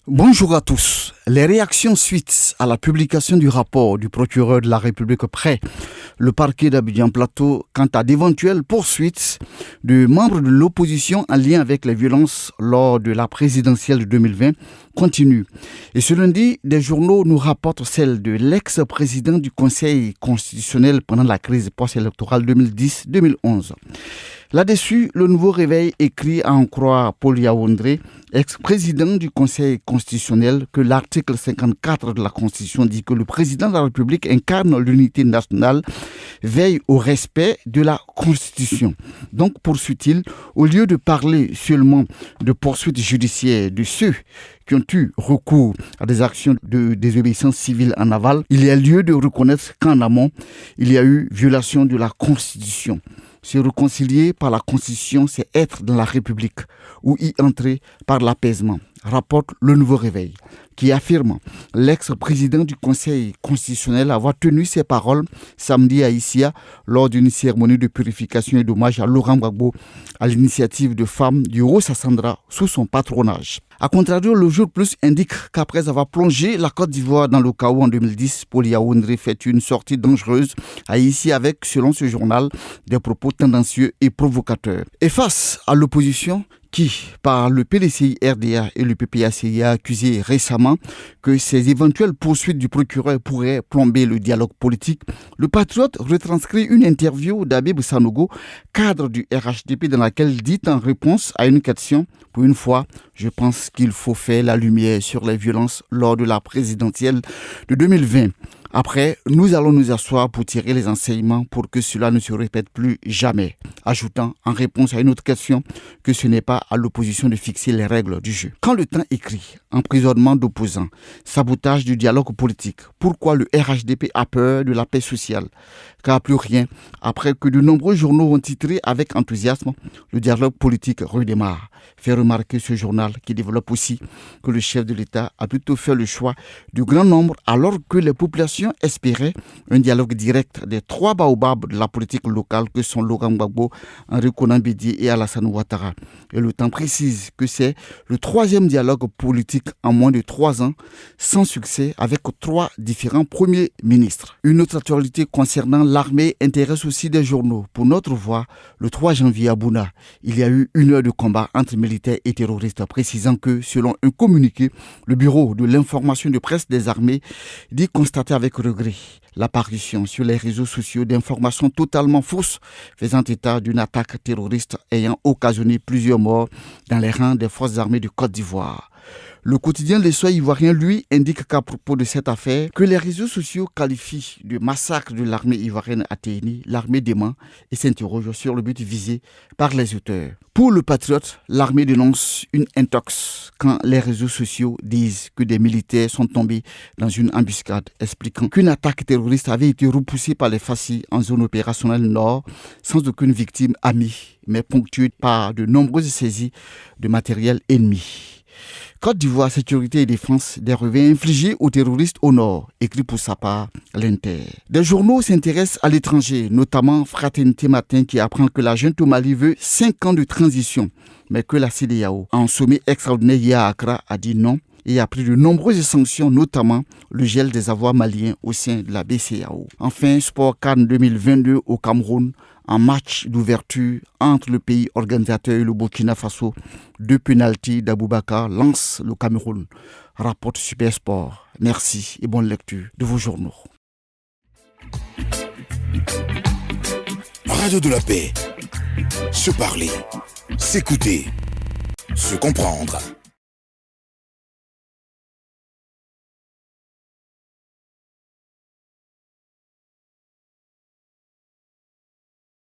Bonjour à tous. Les réactions suite à la publication du rapport du procureur de la République près le parquet d'Abidjan Plateau quant à d'éventuelles poursuites de membres de l'opposition en lien avec les violences lors de la présidentielle de 2020 continuent. Et ce lundi, des journaux nous rapportent celle de l'ex-président du Conseil constitutionnel pendant la crise post-électorale 2010-2011. Là-dessus, le Nouveau Réveil écrit à en croire Paul Yaoundé, ex-président du Conseil constitutionnel, que l'article 54 de la Constitution dit que le président de la République incarne l'unité nationale, veille au respect de la Constitution. Donc, poursuit-il, au lieu de parler seulement de poursuites judiciaires de ceux qui ont eu recours à des actions de désobéissance civile en aval, il y a lieu de reconnaître qu'en amont, il y a eu violation de la Constitution. Se réconcilier par la Constitution, c'est être dans la République ou y entrer par l'apaisement, rapporte le Nouveau Réveil, qui affirme l'ex-président du Conseil constitutionnel avoir tenu ses paroles samedi à Issia lors d'une cérémonie de purification et d'hommage à Laurent Gbagbo à l'initiative de femmes du Haut-Sassandra sous son patronage. A contrario, le Jour Plus indique qu'après avoir plongé la Côte d'Ivoire dans le chaos en 2010, Paul Yaoundé fait une sortie dangereuse à Issia avec, selon ce journal, des propos tendancieux et provocateurs. Et face à l'opposition, qui, par le PDCI-RDA et le PPACI, a accusé récemment que ces éventuelles poursuites du procureur pourraient plomber le dialogue politique, le Patriote retranscrit une interview d'Habib Sanogo, cadre du RHDP, dans laquelle il dit en réponse à une question « Pour une fois, je pense qu'il faut faire la lumière sur les violences lors de la présidentielle de 2020. Après, nous allons nous asseoir pour tirer les enseignements pour que cela ne se répète plus jamais. » Ajoutant en réponse à une autre question que ce n'est pas à l'opposition de fixer les règles du jeu. Quand le temps écrit emprisonnement d'opposants, sabotage du dialogue politique, pourquoi le RHDP a peur de la paix sociale? Car plus rien, après que de nombreux journaux ont titré avec enthousiasme, le dialogue politique redémarre. Fait remarquer ce journal qui développe aussi que le chef de l'État a plutôt fait le choix du grand nombre alors que les populations espéraient un dialogue direct des trois baobabs de la politique locale que sont Laurent Gbagbo, Henri Konan Bédié et Alassane Ouattara. Et le temps précise que c'est le troisième dialogue politique en moins de 3 ans, sans succès, avec 3 différents premiers ministres. Une autre actualité concernant l'armée intéresse aussi des journaux. Pour notre voix, le 3 janvier à Bouna, il y a eu 1 heure de combat entre militaires et terroristes, précisant que, selon un communiqué, le bureau de l'information de presse des armées dit constater avec regret l'apparition sur les réseaux sociaux d'informations totalement fausses faisant état d'une attaque terroriste ayant occasionné plusieurs morts dans les rangs des forces armées de Côte d'Ivoire. Le quotidien Les Soirs ivoiriens, lui, indique qu'à propos de cette affaire, que les réseaux sociaux qualifient de massacre de l'armée ivoirienne à Téhéni, l'armée dément et s'interroge sur le but visé par les auteurs. Pour le Patriote, l'armée dénonce une intox quand les réseaux sociaux disent que des militaires sont tombés dans une embuscade, expliquant qu'une attaque terroriste avait été repoussée par les fascistes en zone opérationnelle nord sans aucune victime amie, mais ponctuée par de nombreuses saisies de matériel ennemi. Côte d'Ivoire, sécurité et défense, des revers infligés aux terroristes au nord, écrit pour sa part l'Inter. Des journaux s'intéressent à l'étranger, notamment Fraternité Matin qui apprend que la junte au Mali veut 5 ans de transition, mais que la CEDEAO, en sommet extraordinaire hier à Accra, a dit non et a pris de nombreuses sanctions, notamment le gel des avoirs maliens au sein de la BCEAO. Enfin, Sport CAN 2022 au Cameroun, en match d'ouverture entre le pays organisateur et le Burkina Faso, 2 pénaltys d'Aboubacar lancent le Cameroun, rapporte Super Sport. Merci et bonne lecture de vos journaux. Radio de la paix. Se parler, s'écouter, se comprendre.